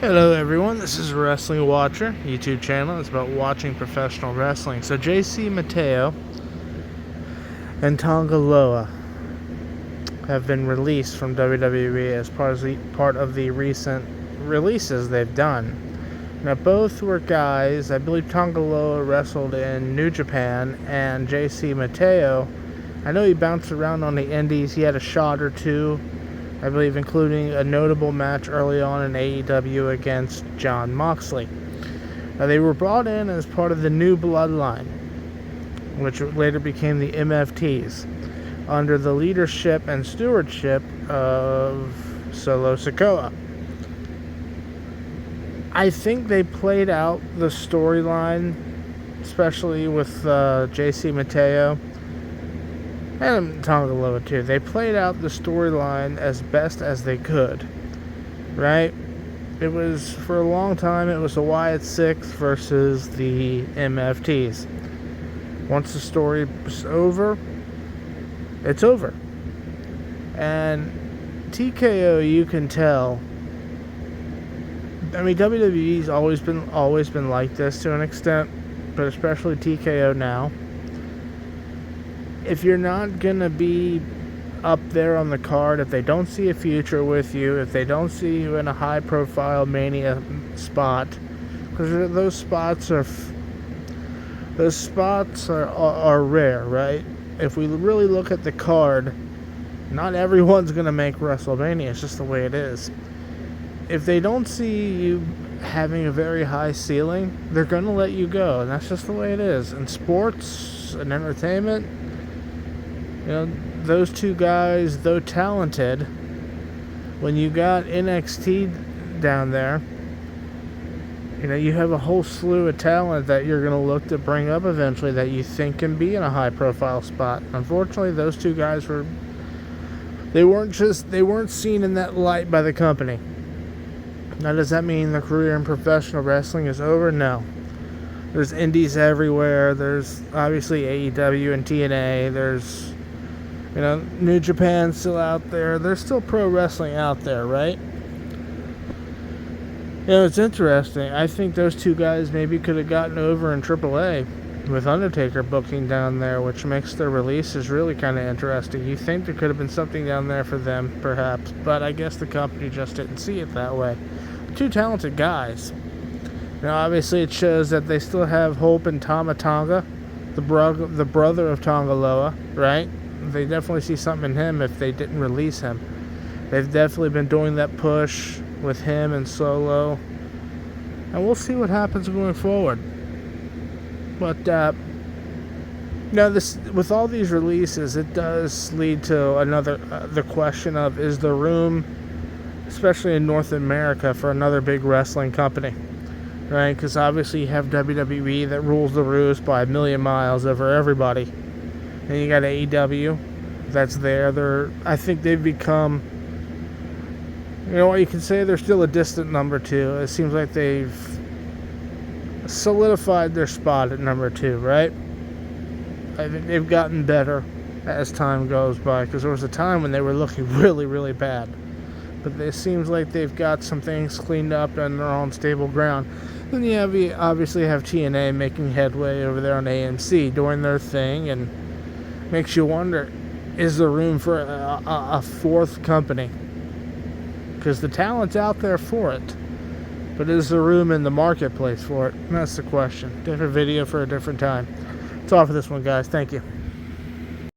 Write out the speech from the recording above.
Hello everyone, this is Wrestling Watcher YouTube channel. It's about watching professional wrestling. So Mateo and Tonga have been released from WWE as part of the recent releases they've done. Now both were guys, I believe Tonga wrestled in New Japan, and Mateo, I know he bounced around on the indies. He had a shot or two, I believe, including a notable match early on in AEW against Jon Moxley. Now, they were brought in as part of the New Bloodline, which later became the MFTs, under the leadership and stewardship of Solo Sikoa. I think they played out the storyline, especially with Mateo, and Tonga too. They played out the storyline as best as they could, right? It was, for a long time, it was the Wyatt Six versus the MFTs. Once the story was over, it's over. And TKO, you can tell. I mean, WWE's always been like this to an extent, but especially TKO now. If you're not going to be up there on the card, if they don't see a future with you, if they don't see you in a high-profile Mania spot, because those spots are rare, right? If we really look at the card, not everyone's going to make WrestleMania. It's just the way it is. If they don't see you having a very high ceiling, they're going to let you go, and that's just the way it is. In sports and entertainment, you know, those two guys, though talented, when you got NXT down there, you know, you have a whole slew of talent that you're going to look to bring up eventually that you think can be in a high-profile spot. Unfortunately, those two guys weren't seen in that light by the company. Now, does that mean their career in professional wrestling is over? No. There's indies everywhere. There's obviously AEW and TNA. There's, you know, New Japan still out there. There's still pro wrestling out there, right? You know, it's interesting. I think those two guys maybe could have gotten over in AAA with Undertaker booking down there, which makes their releases really kind of interesting. You think there could have been something down there for them, perhaps, but I guess the company just didn't see it that way. Two talented guys. Now, obviously, it shows that they still have hope in Tama Tonga, the brother of Tonga Loa, right? They definitely see something in him if they didn't release him. They've definitely been doing that push with him and Solo, and we'll see what happens going forward. But now, with all these releases, it does lead to the question of, is there room, especially in North America, for another big wrestling company, right? Because obviously you have WWE that rules the roost by a million miles over everybody. And you got AEW that's there. I think they've become, you know what, you can say they're still a distant number two. It seems like they've solidified their spot at number two, right? I think they've gotten better as time goes by, because there was a time when they were looking really, really bad. But it seems like they've got some things cleaned up and they're on stable ground. Then you obviously have TNA making headway over there on AMC, doing their thing, and makes you wonder, is there room for a fourth company? Because the talent's out there for it, but is there room in the marketplace for it? And that's the question. Different video for a different time. That's all for this one, guys. Thank you.